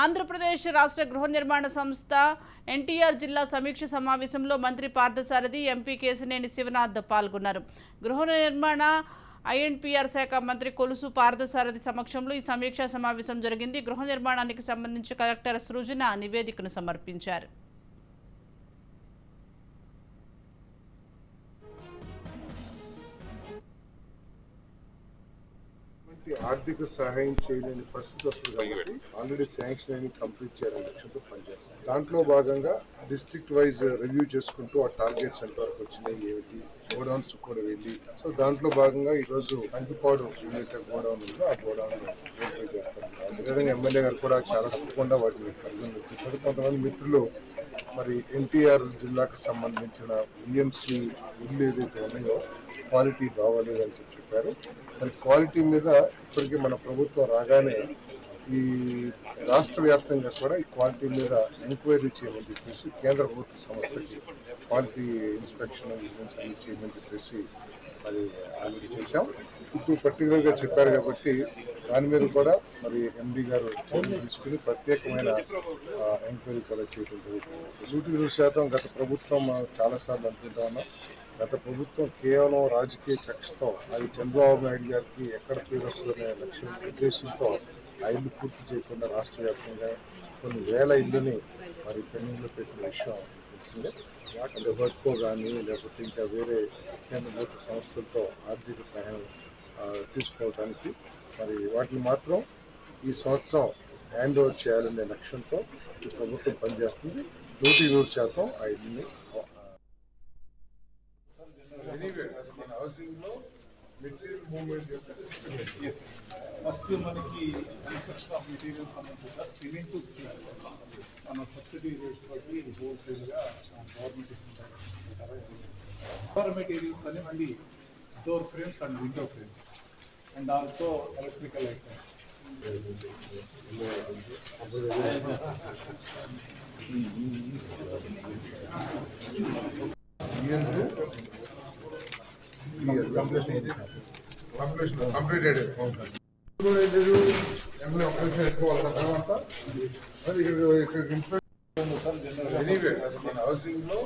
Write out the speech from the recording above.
ఆంధ్రప్రదేశ్ రాష్ట్ర గృహ నిర్మాణ సంస్థ ఎన్టీఆర్ జిల్లా సమీక్ష సమావేశంలో మంత్రి పార్థసారథి, ఎంపీ కేశినేని శివనాథ్ పాల్గొన్నారు. గృహ నిర్మాణ ఐఎన్పిఆర్ శాఖ మంత్రి కొలుసు పార్థసారథి సమక్షంలో ఈ సమీక్షా సమావేశం జరిగింది. గృహ నిర్మాణానికి సంబంధించి కలెక్టర్ సృజన నివేదికను సమర్పించారు. ఆర్థిక సహాయం చేయలేని పరిస్థితి వస్తుంది కాబట్టి ఆల్రెడీ శాంక్షన్ అయిన కంప్లీట్ చేయాలని లక్ష్యంతో పనిచేస్తాం. దాంట్లో భాగంగా డిస్ట్రిక్ట్ వైజ్ రివ్యూ చేసుకుంటూ ఆ టార్గెట్స్ ఎంతవరకు వచ్చినాయి, ఏమిటి, గోడౌన్స్ కూడా వెళ్ళి సో దాంట్లో భాగంగా ఈ రోజు కంకిపాడు యూనిట్ గోడౌన్ ఉందో ఆ గోడౌన్ వెరిఫై చేస్తాం. అదేవిధంగా ఎమ్మెల్యే గారు కూడా చాలా తప్పకుండా వాటిని పరిగణించారు. కొంతమంది మిత్రులు మరి ఎన్టీఆర్ జిల్లాకు సంబంధించిన బిఎంసి ఇల్లు ఏదైతే ఉన్నాయో క్వాలిటీ బాగోలేదని చెప్పారు. మరి క్వాలిటీ మీద ఇప్పటికీ మన ప్రభుత్వం రాగానే ఈ రాష్ట్ర వ్యాప్తంగా కూడా ఈ క్వాలిటీ మీద ఎంక్వైరీ చేయమని చెప్పేసి కేంద్ర ప్రభుత్వ సంస్థకి క్వాలిటీ ఇన్స్పెక్షన్ విజిలెన్స్ అన్ని చేయమని చెప్పేసి మరి ఆల్రెడీ చేశాం. ఇప్పుడు పర్టికులర్గా చెప్పారు కాబట్టి దాని మీద కూడా మరి ఎండీ గారు తీసుకుని ప్రత్యేకమైన ఎంక్వైరీ కూడా చేయడం జరుగుతుంది. 100% గత ప్రభుత్వం చాలాసార్లు అనుకుంటా ఉన్నాం. గత ప్రభుత్వం కేవలం రాజకీయ కక్షతో అది చంద్రబాబు నాయుడు గారికి ఎక్కడ పేరు వస్తుందనే లక్ష్యం ఉద్దేశంతో ఆ ఇల్లు పూర్తి చేయకుండా రాష్ట్ర వ్యాప్తంగా కొన్ని వేల ఇల్లుని మరి పెండింగ్లో పెట్టిన విషయం తెలిసిందే. అంటే వర్కో కానీ లేకపోతే ఇంకా వేరే కేంద్ర ప్రభుత్వ సంస్థలతో ఆర్థిక సహాయం తీసుకోవడానికి మరి వాటిని మాత్రం ఈ సంవత్సరం హ్యాండ్ ఓవర్ చేయాలనే లక్ష్యంతో ఈ ప్రభుత్వం పనిచేస్తుంది. 100% ఆ ఇల్లుని హౌసింగ్ లో మెటీరియల్ మూవ్మెంట్ ఫస్ట్ మనకి కన్స్ట్రక్షన్ ఆఫ్ మెటీరియల్స్ సంబంధించి సార్ సిమెంట్ టు స్టీల్ మన సబ్సిడీ రేట్స్ తోటి హోల్సేల్గా గవర్నమెంట్ ఇచ్చిన మెటీరియల్స్ అని మళ్ళీ door frames and window frames and also electrical items. Completed MLA operation ఎక్కువ తర్వాత మరి ఇక్కడ హౌసింగ్ లో